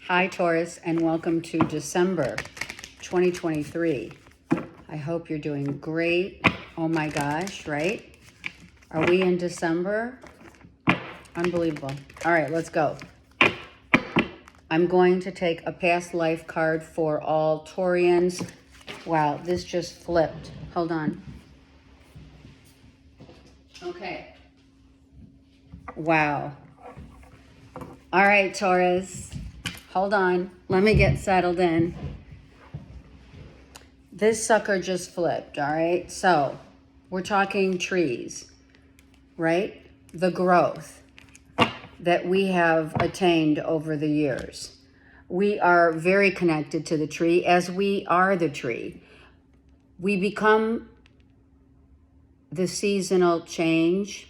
Hi, Taurus, and welcome to December 2023. I hope you're doing great. Oh my gosh, right? Are we in December? Unbelievable. All right, let's go. I'm going to take a past life card for all Taurians. Wow, this just flipped. Hold on. Okay. Wow. All right, Taurus. Hold on. Let me get settled in. This sucker just flipped, all right? So we're talking trees, right? The growth that we have attained over the years. We are very connected to the tree as we are the tree. We become the seasonal change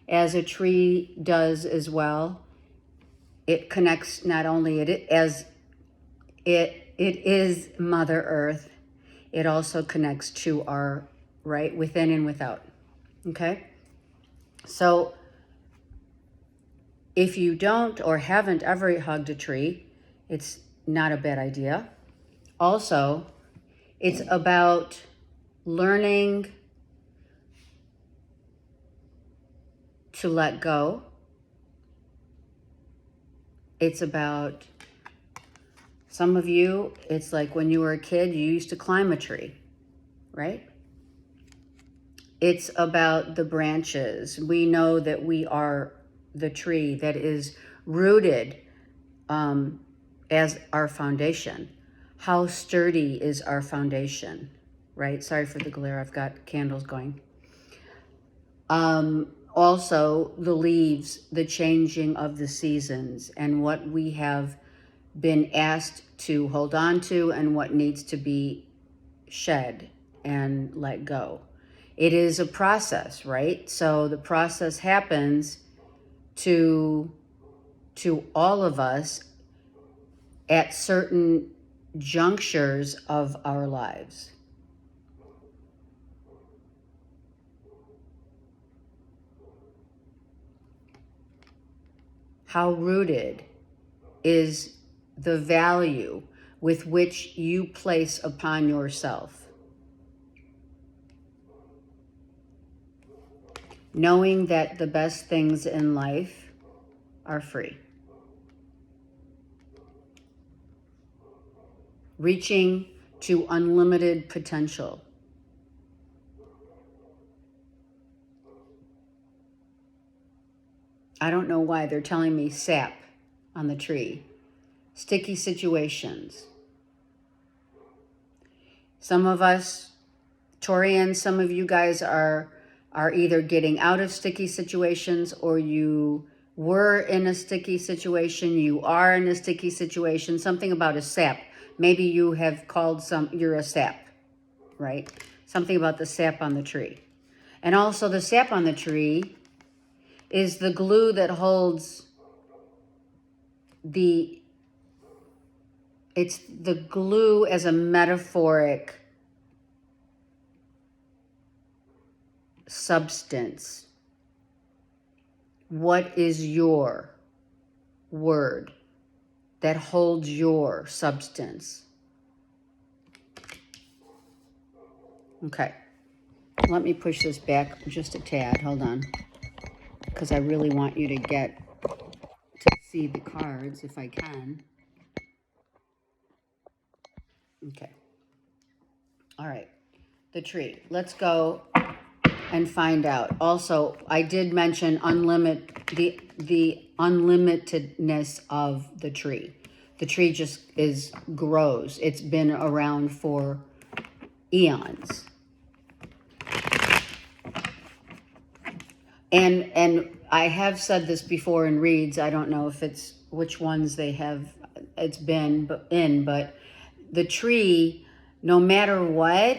as a tree does as well. It connects not only as it is Mother Earth, it also connects to our right within and without. Okay? So if you don't or haven't ever hugged a tree, it's not a bad idea. Also, it's about learning to let go. It's about, some of you, it's like when you were a kid, you used to climb a tree, right? It's about the branches. We know that we are the tree that is rooted as our foundation. How sturdy is our foundation, right? Sorry for the glare, I've got candles going. Also, the leaves, the changing of the seasons, and what we have been asked to hold on to and what needs to be shed and let go. It is a process, right? So the process happens to all of us at certain junctures of our lives. How rooted is the value with which you place upon yourself? Knowing that the best things in life are free. Reaching to unlimited potential. I don't know why they're telling me sap on the tree. Sticky situations. Some of us, Taurians, some of you guys are either getting out of sticky situations, or you were in a sticky situation, you are in a sticky situation, something about a sap. Maybe you have called you're a sap, right? Something about the sap on the tree. And also the sap on the tree is the glue that holds it's the glue as a metaphoric substance. What is your word that holds your substance? Okay. Let me push this back just a tad. Hold on. Because I really want you to get to see the cards if I can. Okay. All right. The tree. Let's go and find out. Also, I did mention the unlimitedness of the tree. The tree just grows. It's been around for eons. And I have said this before in reads. I don't know if it's which ones it's been in, but the tree, no matter what,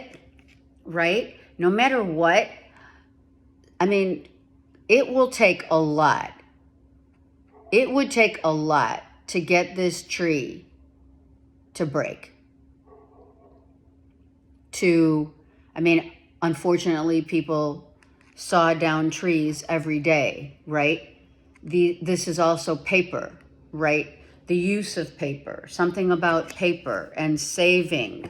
right? No matter what, I mean, it will take a lot. It would take a lot to get this tree to break. Unfortunately, people saw down trees every day, right? This is also paper, right? the use of paper, something about paper and saving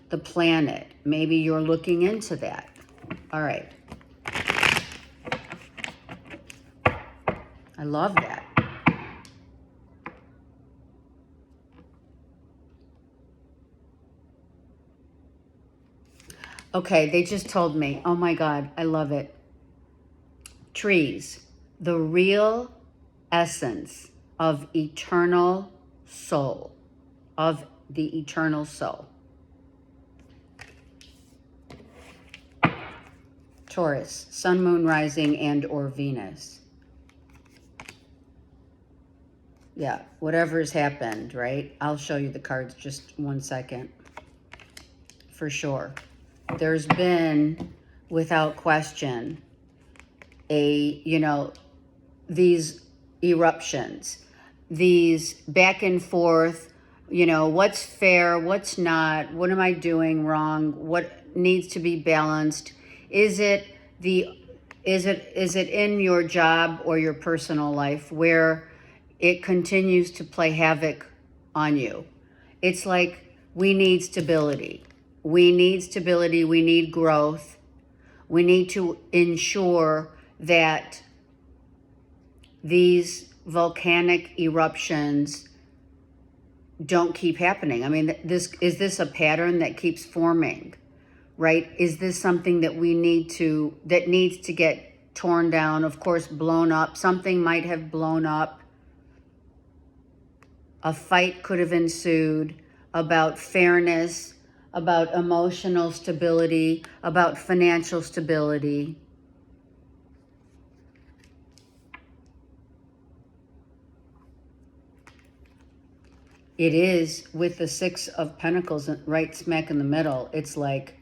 the planet. Maybe you're looking into that. All right. I love that. Okay, they just told me. Oh my God, I love it. Trees, the real essence of eternal soul, of the eternal soul. Taurus, sun, moon, rising, and or Venus. Yeah, whatever's happened, right? I'll show you the cards just 1 second. For sure. There's been, without question, these eruptions, these back and forth, what's fair, what's not, what am I doing wrong, what needs to be balanced? Is it in your job or your personal life where it continues to play havoc on you? It's like we need stability. We need stability. We need growth. We need to ensure that these volcanic eruptions don't keep happening. I mean, is this a pattern that keeps forming, right? Is this something that needs to get torn down, of course, blown up? Something might have blown up. A fight could have ensued about fairness, about emotional stability, about financial stability. It is with the Six of Pentacles right smack in the middle. It's like,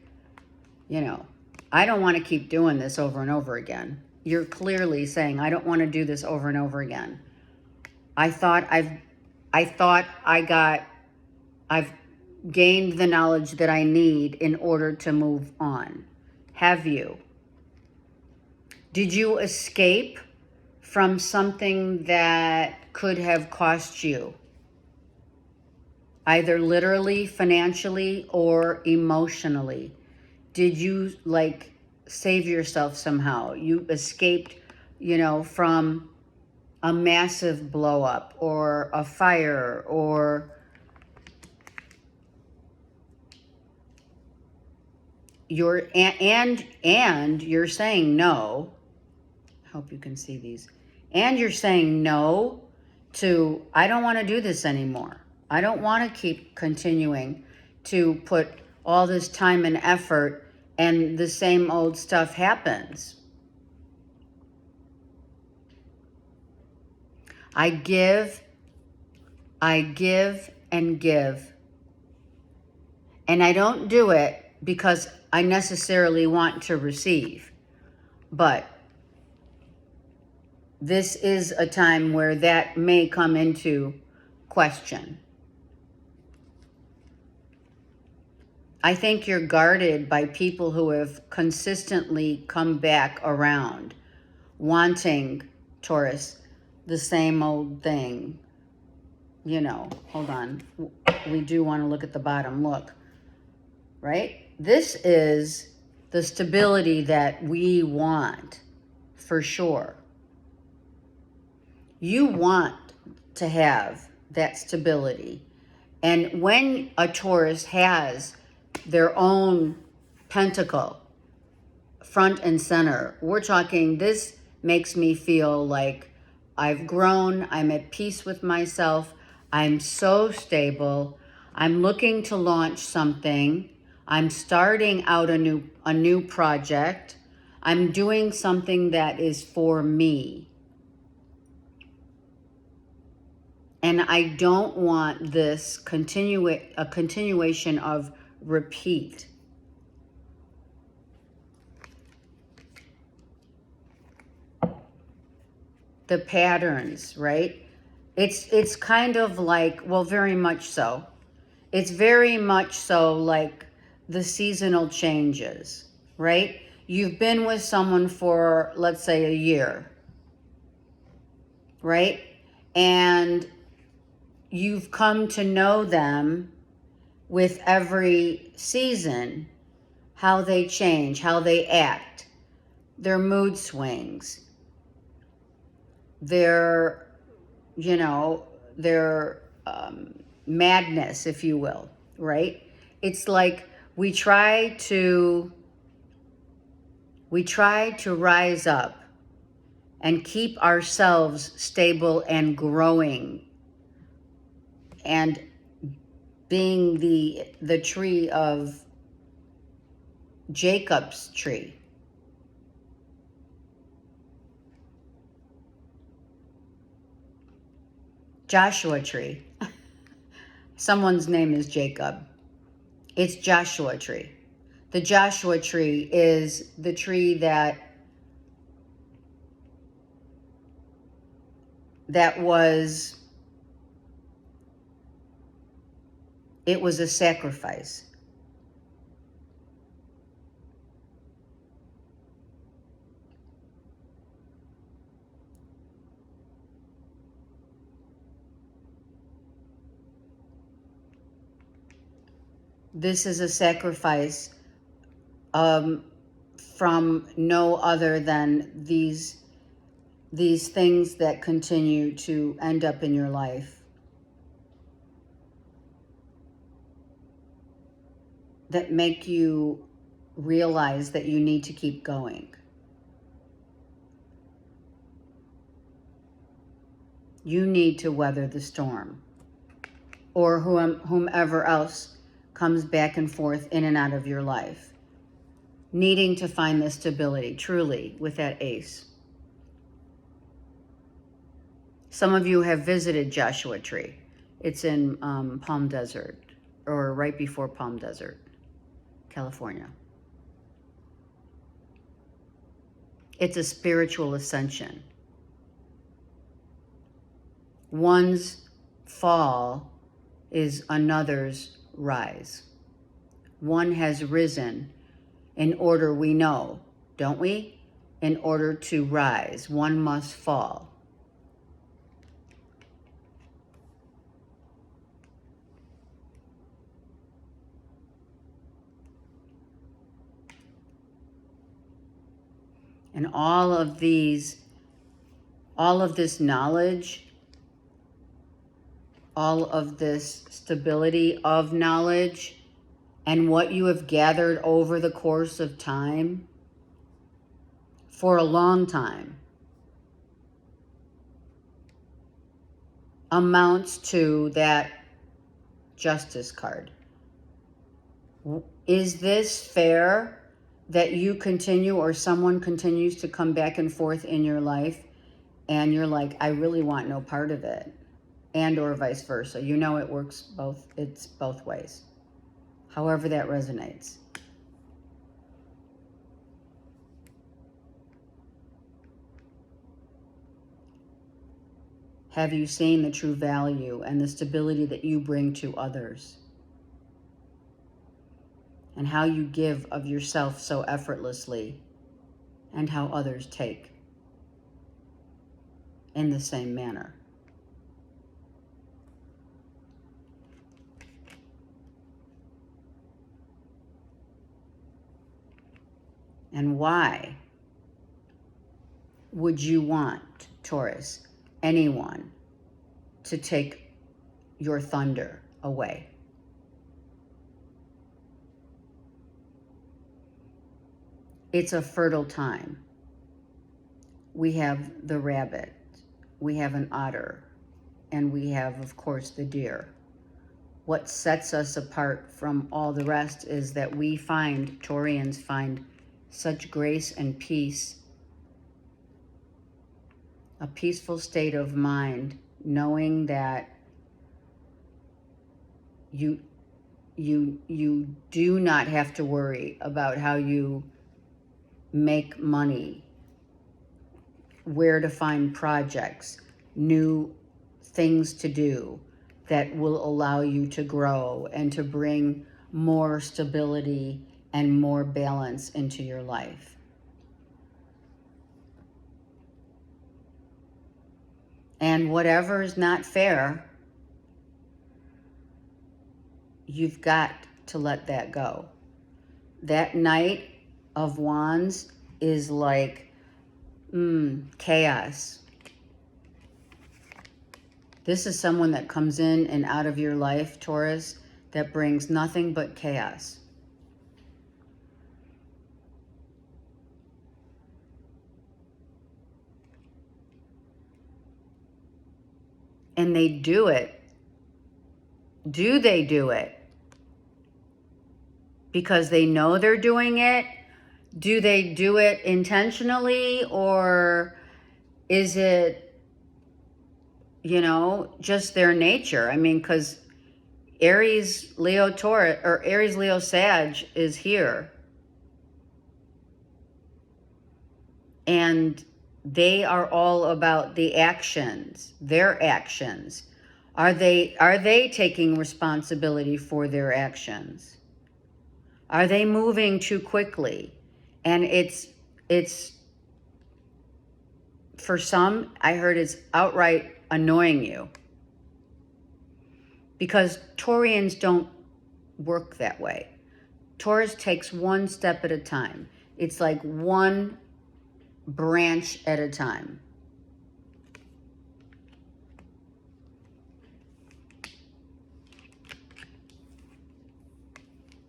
I don't want to keep doing this over and over again. You're clearly saying, I don't want to do this over and over again. I've gained the knowledge that I need in order to move on. Have you? Did you escape from something that could have cost you? Either literally, financially, or emotionally. Did you save yourself somehow? You escaped, from a massive blow up or a fire or you're saying no. I hope you can see these. And you're saying no to, I don't want to do this anymore. I don't want to keep continuing to put all this time and effort and the same old stuff happens. I give and give. And I don't do it because I necessarily want to receive. But this is a time where that may come into question. I think you're guarded by people who have consistently come back around, wanting, Taurus, the same old thing. Hold on. We do want to look at the bottom. Look, right? This is the stability that we want, for sure. You want to have that stability. And when a Taurus has their own pentacle front and center, we're talking, this makes me feel like I've grown, I'm at peace with myself, I'm so stable, I'm looking to launch something, I'm starting out a new project, I'm doing something that is for me. And I don't want this a continuation of repeat. The patterns, right? It's kind of like, well, very much so. It's very much so like the seasonal changes, right? You've been with someone for, let's say, a year, right? And you've come to know them with every season, how they change, how they act, their mood swings, their, their madness, if you will, right? It's like we try to rise up and keep ourselves stable and growing and being the tree of Jacob's tree. Joshua tree. Someone's name is Jacob. It's Joshua tree. The Joshua tree is the tree that was, it was a sacrifice. This is a sacrifice from no other than these things that continue to end up in your life, that make you realize that you need to keep going. You need to weather the storm, or whomever else comes back and forth in and out of your life, needing to find the stability, truly, with that ace. Some of you have visited Joshua Tree. It's in Palm Desert, or right before Palm Desert, California. It's a spiritual ascension. One's fall is another's rise. One has risen in order, we know, don't we? In order to rise, one must fall. And all of this knowledge, all of this stability of knowledge, and what you have gathered over the course of time, for a long time, amounts to that justice card. Is this fair that you continue, or someone continues to come back and forth in your life and you're like, I really want no part of it, and or vice versa? You know, it works both, it's both ways, however that resonates. Have you seen the true value and the stability that you bring to others? And how you give of yourself so effortlessly, and how others take in the same manner. And why would you want, Taurus, anyone, to take your thunder away? It's a fertile time. We have the rabbit, we have an otter, and we have, of course, the deer. What sets us apart from all the rest is that we find, Taurians find, such grace and peace, a peaceful state of mind, knowing that you do not have to worry about how you make money, where to find projects, new things to do that will allow you to grow and to bring more stability and more balance into your life. And whatever is not fair, you've got to let that go. That Knight of Wands is like chaos. This is someone that comes in and out of your life, Taurus, that brings nothing but chaos. And they do it. Do they do it because they know they're doing it? Do they do it intentionally, or is it, you know, just their nature? I mean, because Aries, Leo, Taurus, or Aries, Leo, Sag is here. And they are all about the actions, their actions. Are they taking responsibility for their actions? Are they moving too quickly? And it's for some, I heard it's outright annoying you. Because Taurians don't work that way. Taurus takes one step at a time. It's like one branch at a time.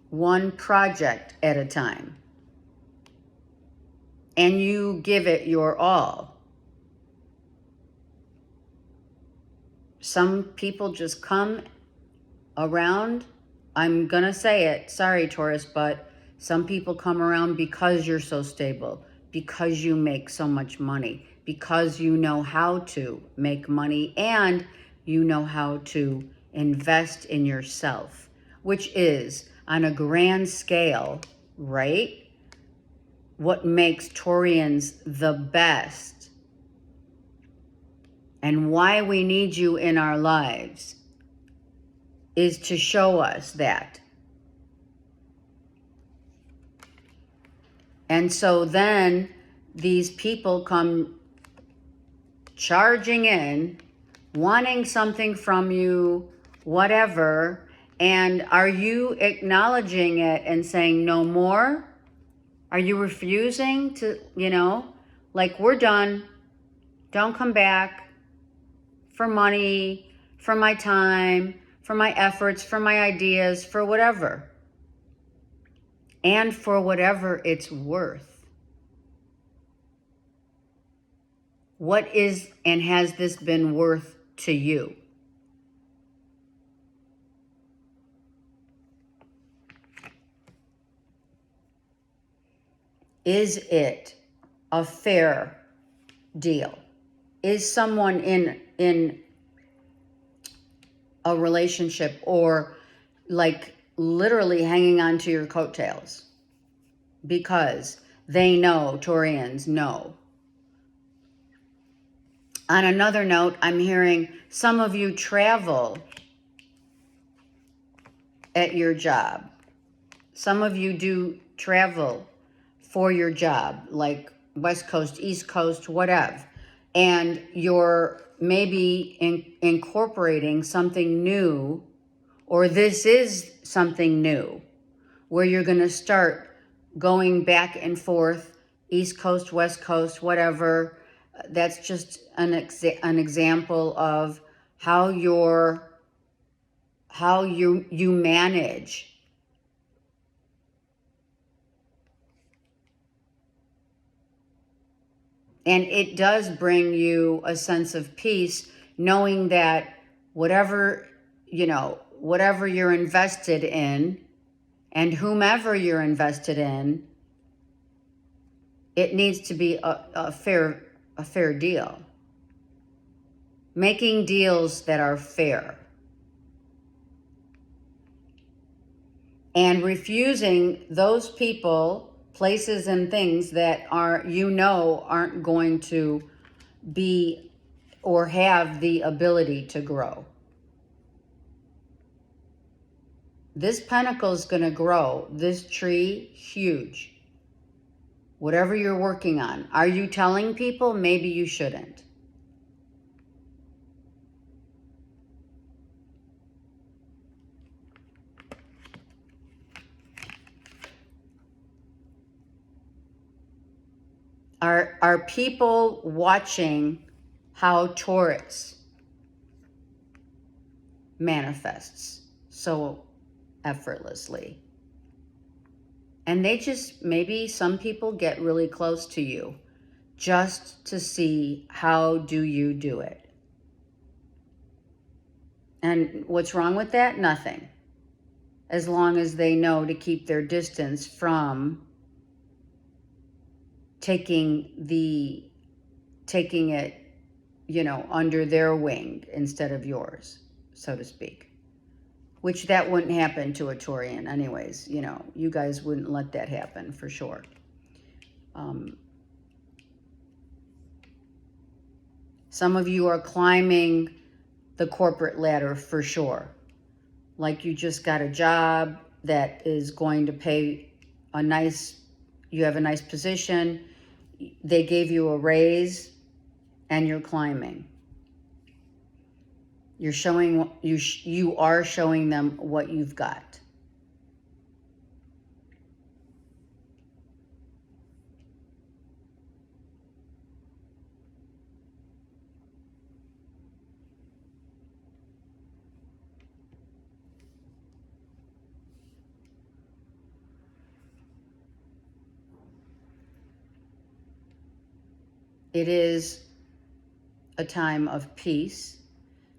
One project at a time. And you give it your all. Some people just come around. I'm gonna say it, sorry Taurus, but some people come around because you're so stable, because you make so much money, because you know how to make money, and you know how to invest in yourself, which is on a grand scale, right? What makes Taurians the best and why we need you in our lives is to show us that. And so then these people come charging in, wanting something from you, whatever, and are you acknowledging it and saying no more? Are you refusing to, you know, like, we're done, don't come back for money, for my time, for my efforts, for my ideas, for whatever. And for whatever it's worth. What is and has this been worth to you? Is it a fair deal? Is someone in a relationship or like literally hanging on to your coattails because they know, Taurians know? On another note, I'm hearing some of you travel at your job. Some of you do travel for your job, like West Coast, East Coast, whatever. And you're maybe incorporating something new, or this is something new, where you're going to start going back and forth, East Coast, West Coast, whatever. That's just an example of how you manage. And it does bring you a sense of peace, knowing that whatever you're invested in and whomever you're invested in, it needs to be a fair deal. Making deals that are fair. And refusing those people, places, and things that aren't going to be or have the ability to grow. This pentacle is going to grow. This tree, huge. Whatever you're working on. Are you telling people? Maybe you shouldn't. Are people watching how Taurus manifests so effortlessly? And they just, maybe some people get really close to you just to see how do you do it. And what's wrong with that? Nothing. As long as they know to keep their distance from taking it, under their wing instead of yours, so to speak. Which that wouldn't happen to a Taurian anyways. You guys wouldn't let that happen for sure. Some of you are climbing the corporate ladder for sure. Like you just got a job that is going to pay you have a nice position. They gave you a raise and you're climbing. You are showing them what you've got. It is a time of peace.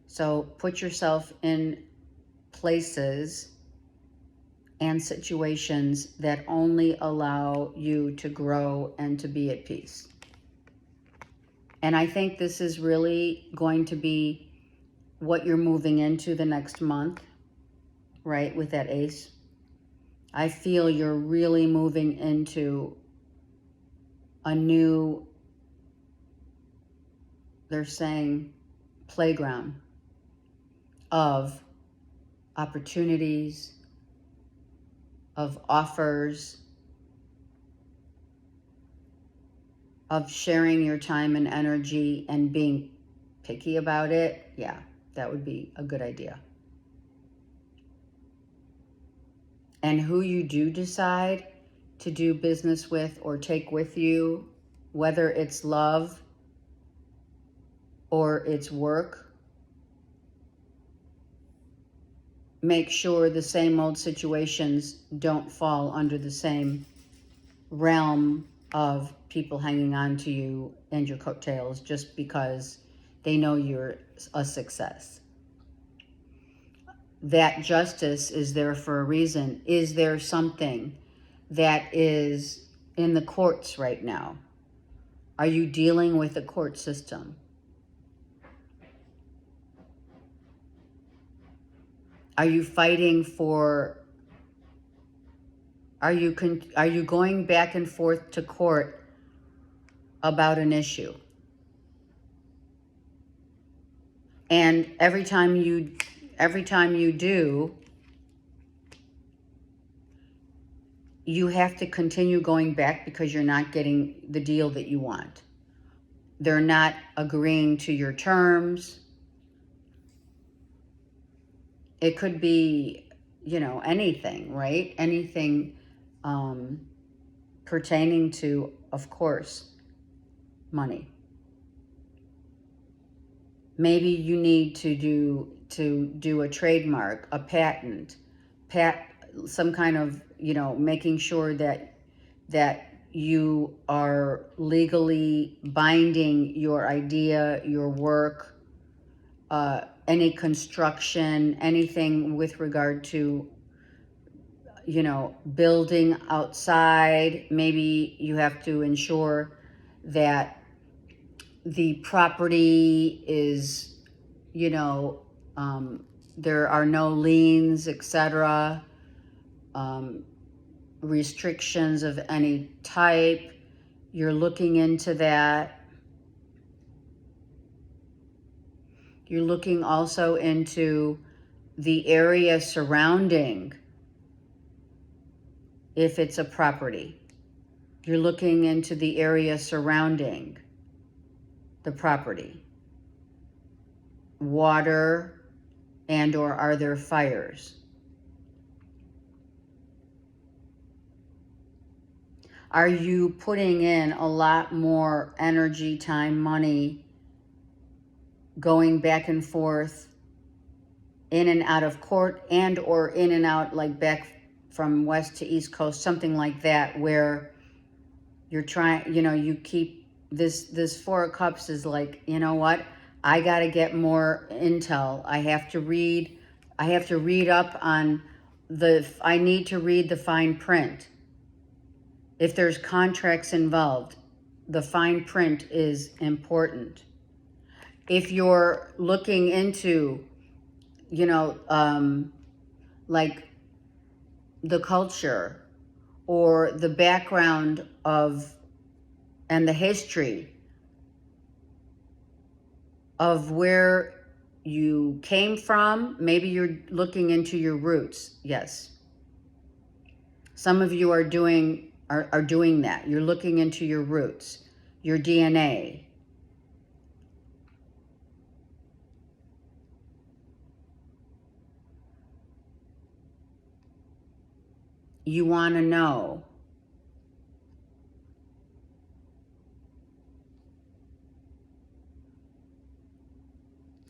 So put yourself in places and situations that only allow you to grow and to be at peace. And I think this is really going to be what you're moving into the next month, right, with that ace. I feel you're really moving into a new, they're saying, playground of opportunities, of offers, of sharing your time and energy and being picky about it. Yeah, that would be a good idea. And who you do decide to do business with or take with you, whether it's love or it's work, make sure the same old situations don't fall under the same realm of people hanging on to you and your coattails just because they know you're a success. That justice is there for a reason. Is there something that is in the courts right now? Are you dealing with the court system? Are you fighting for, are you going back and forth to court about an issue? And every time you do, you have to continue going back because you're not getting the deal that you want. They're not agreeing to your terms. It could be, anything, right? Anything pertaining to, of course, money. Maybe you need to do a trademark, a patent, some kind of, making sure that you are legally binding your idea, your work, any construction, anything with regard to, building outside. Maybe you have to ensure that the property is, there are no liens, etc., restrictions of any type. You're looking into that. You're looking also into the area surrounding, if it's a property. You're looking into the area surrounding the property. Water and or are there fires? Are you putting in a lot more energy, time, money, going back and forth, in and out of court, and or in and out, like back from west to east coast, something like that, where you're trying, you keep this Four of Cups is like, you know what? I got to get more intel. I have to read up on I need to read the fine print. If there's contracts involved, the fine print is important. If you're looking into, like the culture or the background of and the history of where you came from, maybe you're looking into your roots. Yes. Some of you are doing that. You're looking into your roots, your DNA. You want to know.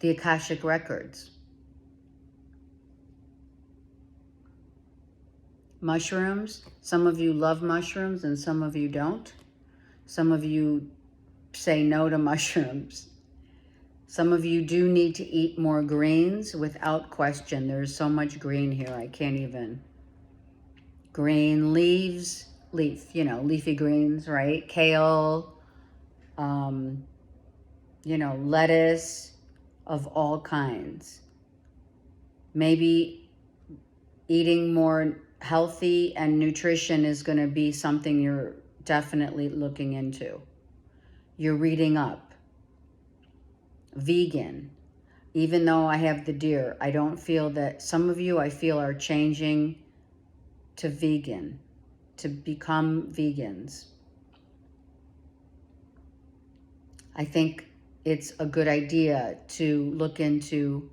The Akashic Records. Mushrooms. Some of you love mushrooms and some of you don't. Some of you say no to mushrooms. Some of you do need to eat more greens without question. There's so much green here, I can't even. Green leaves, leafy greens, right? Kale, lettuce of all kinds. Maybe eating more healthy and nutrition is going to be something you're definitely looking into. You're reading up. Vegan. Even though I have the deer, I don't feel that, some of you I feel are changing to vegan, to become vegans. I think it's a good idea to look into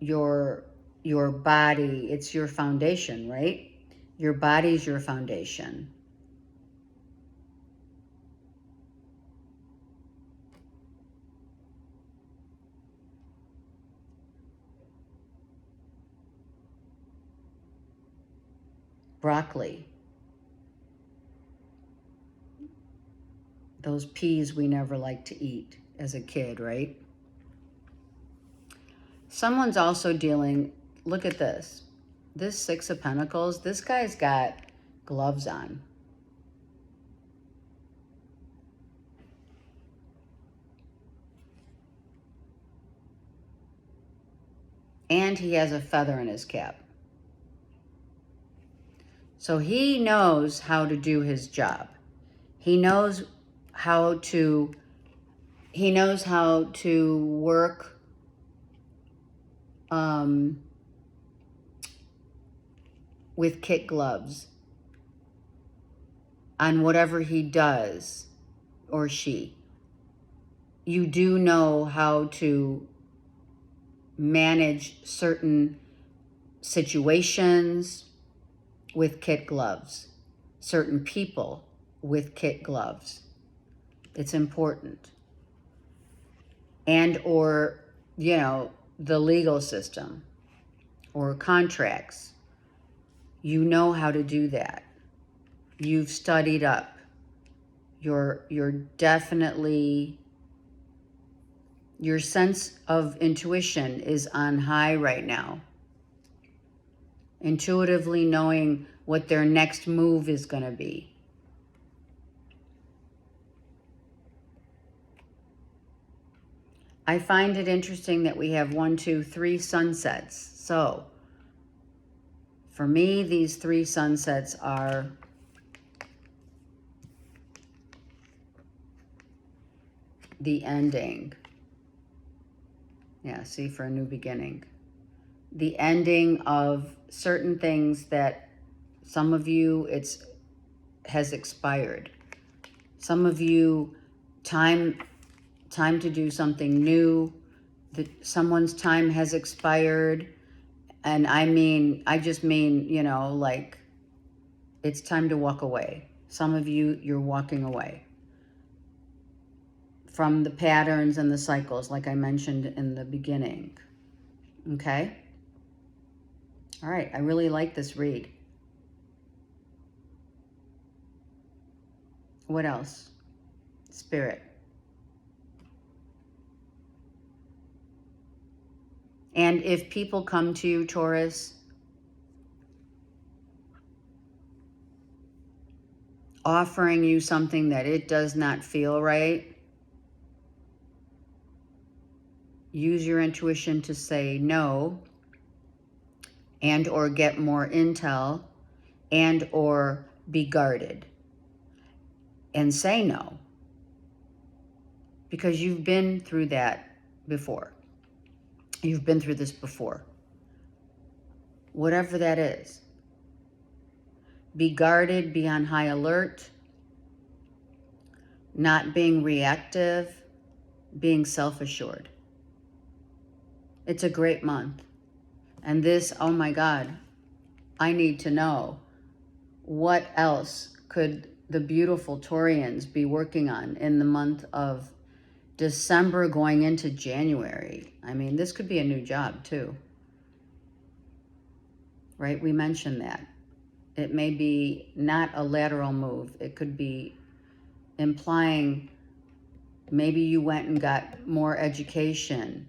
your body. It's your foundation, right? Your body's your foundation. Broccoli. Those peas we never liked to eat as a kid, right? Someone's also dealing, look at this. This Six of Pentacles, this guy's got gloves on. And he has a feather in his cap. So he knows how to do his job. He knows how to work with kit gloves on whatever he does, or she. You do know how to manage certain situations with kit gloves, certain people with kit gloves. It's important. And or, the legal system or contracts. You know how to do that. You've studied up. You're definitely, your sense of intuition is on high right now. Intuitively knowing what their next move is going to be. I find it interesting that we have 1, 2, 3 sunsets. So, for me, these 3 sunsets are the ending. Yeah, see, for a new beginning. The ending of certain things that some of you, has expired. Some of you, time to do something new. Someone's time has expired. And I just mean, like It's time to walk away. Some of you, you're walking away from the patterns and the cycles, like I mentioned in the beginning. Okay? All right, I really like this read. What else? Spirit. And if people come to you, Taurus, offering you something that it does not feel right, use your intuition to say no, and or get more intel, and or be guarded, and say no, because you've been through that before. You've been through this before. Whatever that is. Be guarded, be on high alert, not being reactive, being self-assured. It's a great month. And this, oh my God, I need to know, what else could the beautiful Taurians be working on in the month of December going into January? I mean, this could be a new job too, right? We mentioned that. It may be not a lateral move. It could be implying maybe you went and got more education,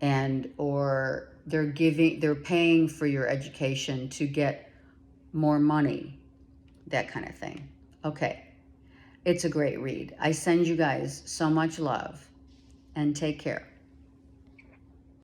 and or they're paying for your education to get more money, that kind of thing. Okay, it's a great read. I send you guys so much love, and take care.